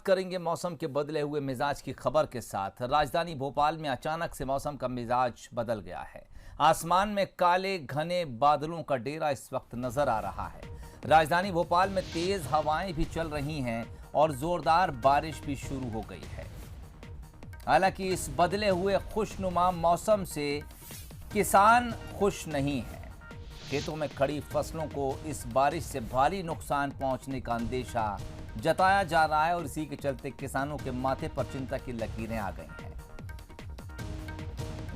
करेंगे मौसम के बदले हुए मिजाज की खबर के साथ। राजधानी भोपाल में अचानक से मौसम का मिजाज बदल गया है। आसमान में काले घने बादलों का डेरा इस वक्त नजर आ रहा है। राजधानी भोपाल में तेज हवाएं भी चल रही हैं और जोरदार बारिश भी शुरू हो गई है। हालांकि इस बदले हुए खुशनुमा मौसम से किसान खुश नहीं है। खेतों में खड़ी फसलों को इस बारिश से भारी नुकसान पहुंचने का अंदेशा जताया जा रहा है और इसी के चलते किसानों के माथे पर चिंता की लकीरें आ गई हैं।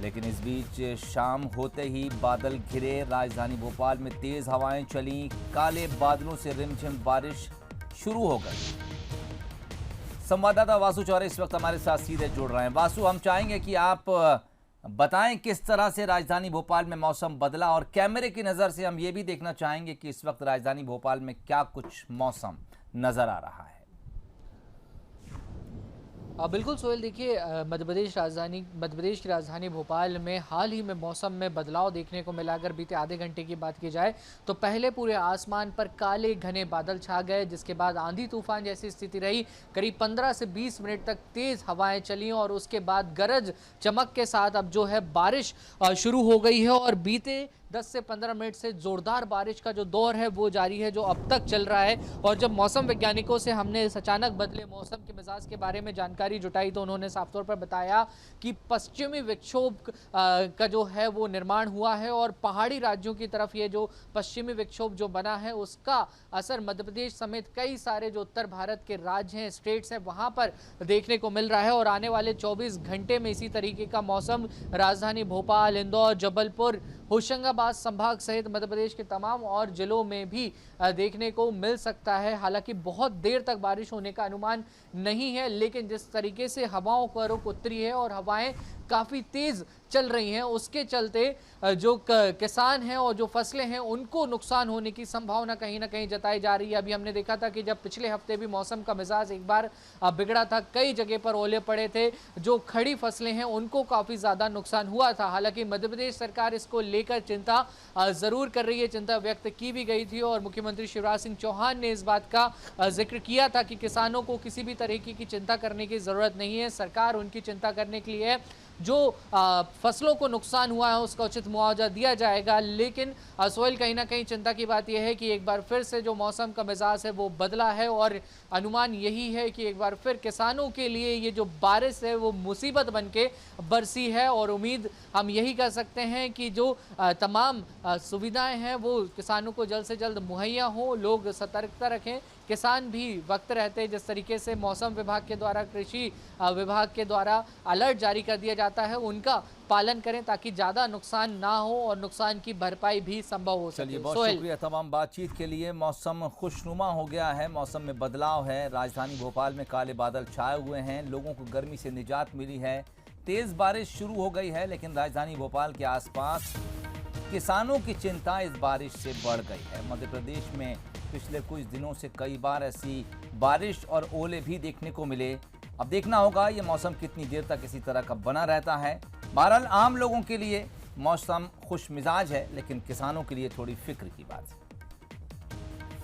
लेकिन इस बीच शाम होते ही बादल घिरे। राजधानी भोपाल में तेज हवाएं चली, काले बादलों से रिमझिम बारिश शुरू हो गई। संवाददाता वासु चौरे इस वक्त हमारे साथ सीधे जुड़ रहे हैं। वासु, हम चाहेंगे कि आप बताएं किस तरह से राजधानी भोपाल में मौसम बदला, और कैमरे की नज़र से हम ये भी देखना चाहेंगे कि इस वक्त राजधानी भोपाल में क्या कुछ मौसम नजर आ रहा है। बिल्कुल सोहेल, देखिए मध्य प्रदेश की राजधानी भोपाल में हाल ही में मौसम में बदलाव देखने को मिला। अगर बीते आधे घंटे की बात की जाए तो पहले पूरे आसमान पर काले घने बादल छा गए, जिसके बाद आंधी तूफान जैसी स्थिति रही। करीब 15 से 20 मिनट तक तेज हवाएं चली और उसके बाद गरज चमक के साथ अब जो है बारिश शुरू हो गई है और बीते 10 से 15 मिनट से जोरदार बारिश का जो दौर है वो जारी है, जो अब तक चल रहा है। और जब मौसम वैज्ञानिकों से हमने इस अचानक बदले मौसम के मिजाज के बारे में जानकारी जुटाई तो उन्होंने साफ तौर पर बताया कि पश्चिमी विक्षोभ का जो है वो निर्माण हुआ है और पहाड़ी राज्यों की तरफ ये जो पश्चिमी विक्षोभ जो बना है उसका असर मध्य प्रदेश समेत कई सारे जो उत्तर भारत के राज्य हैं, स्टेट्स हैं, वहाँ पर देखने को मिल रहा है। और आने वाले 24 घंटे में इसी तरीके का मौसम राजधानी भोपाल, इंदौर, जबलपुर, होशंगाबाद संभाग सहित मध्य प्रदेश के तमाम और जिलों में भी देखने को मिल सकता है। हालांकि बहुत देर तक बारिश होने का अनुमान नहीं है, लेकिन जिस तरीके से हवाओं का रुख उत्तरी है और हवाएं काफ़ी तेज़ चल रही हैं, उसके चलते जो किसान हैं और जो फसलें हैं उनको नुकसान होने की संभावना कहीं ना कहीं जताई जा रही है। अभी हमने देखा था कि जब पिछले हफ्ते भी मौसम का मिजाज एक बार बिगड़ा था, कई जगह पर ओले पड़े थे, जो खड़ी फसलें हैं उनको काफ़ी ज़्यादा नुकसान हुआ था। हालांकि मध्य प्रदेश सरकार इसको लेकर चिंता ज़रूर कर रही है, चिंता व्यक्त की भी गई थी और मुख्यमंत्री शिवराज सिंह चौहान ने इस बात का जिक्र किया था कि किसानों को किसी भी तरीके की चिंता करने की ज़रूरत नहीं है। सरकार उनकी चिंता करने के लिए जो फसलों को नुकसान हुआ है उसका उचित मुआवजा दिया जाएगा। लेकिन सोहेल, कहीं ना कहीं चिंता की बात यह है कि एक बार फिर से जो मौसम का मिजाज है वो बदला है और अनुमान यही है कि एक बार फिर किसानों के लिए ये जो बारिश है वो मुसीबत बनके बरसी है। और उम्मीद हम यही कर सकते हैं कि जो तमाम सुविधाएं हैं वो किसानों को जल्द से जल्द मुहैया हो। लोग सतर्कता रखें, किसान भी वक्त रहते जिस तरीके से मौसम विभाग के द्वारा, कृषि विभाग के द्वारा अलर्ट जारी कर दिया जाता है उनका पालन करें ताकि ज़्यादा नुकसान ना हो और नुकसान की भरपाई भी संभव हो सके। चलिए, बहुत शुक्रिया तमाम बातचीत के लिए। मौसम खुशनुमा हो गया है, मौसम में बदलाव है। राजधानी भोपाल में काले बादल छाए हुए हैं, लोगों को गर्मी से निजात मिली है। तेज़ बारिश शुरू हो गई है, लेकिन राजधानी भोपाल के आसपास किसानों की चिंता इस बारिश से बढ़ गई है। मध्य प्रदेश में पिछले कुछ दिनों से कई बार ऐसी बारिश और ओले भी देखने को मिले। अब देखना होगा ये मौसम कितनी देर तक इसी तरह का बना रहता है। बहरहाल आम लोगों के लिए मौसम खुश मिजाज है, लेकिन किसानों के लिए थोड़ी फिक्र की बात है।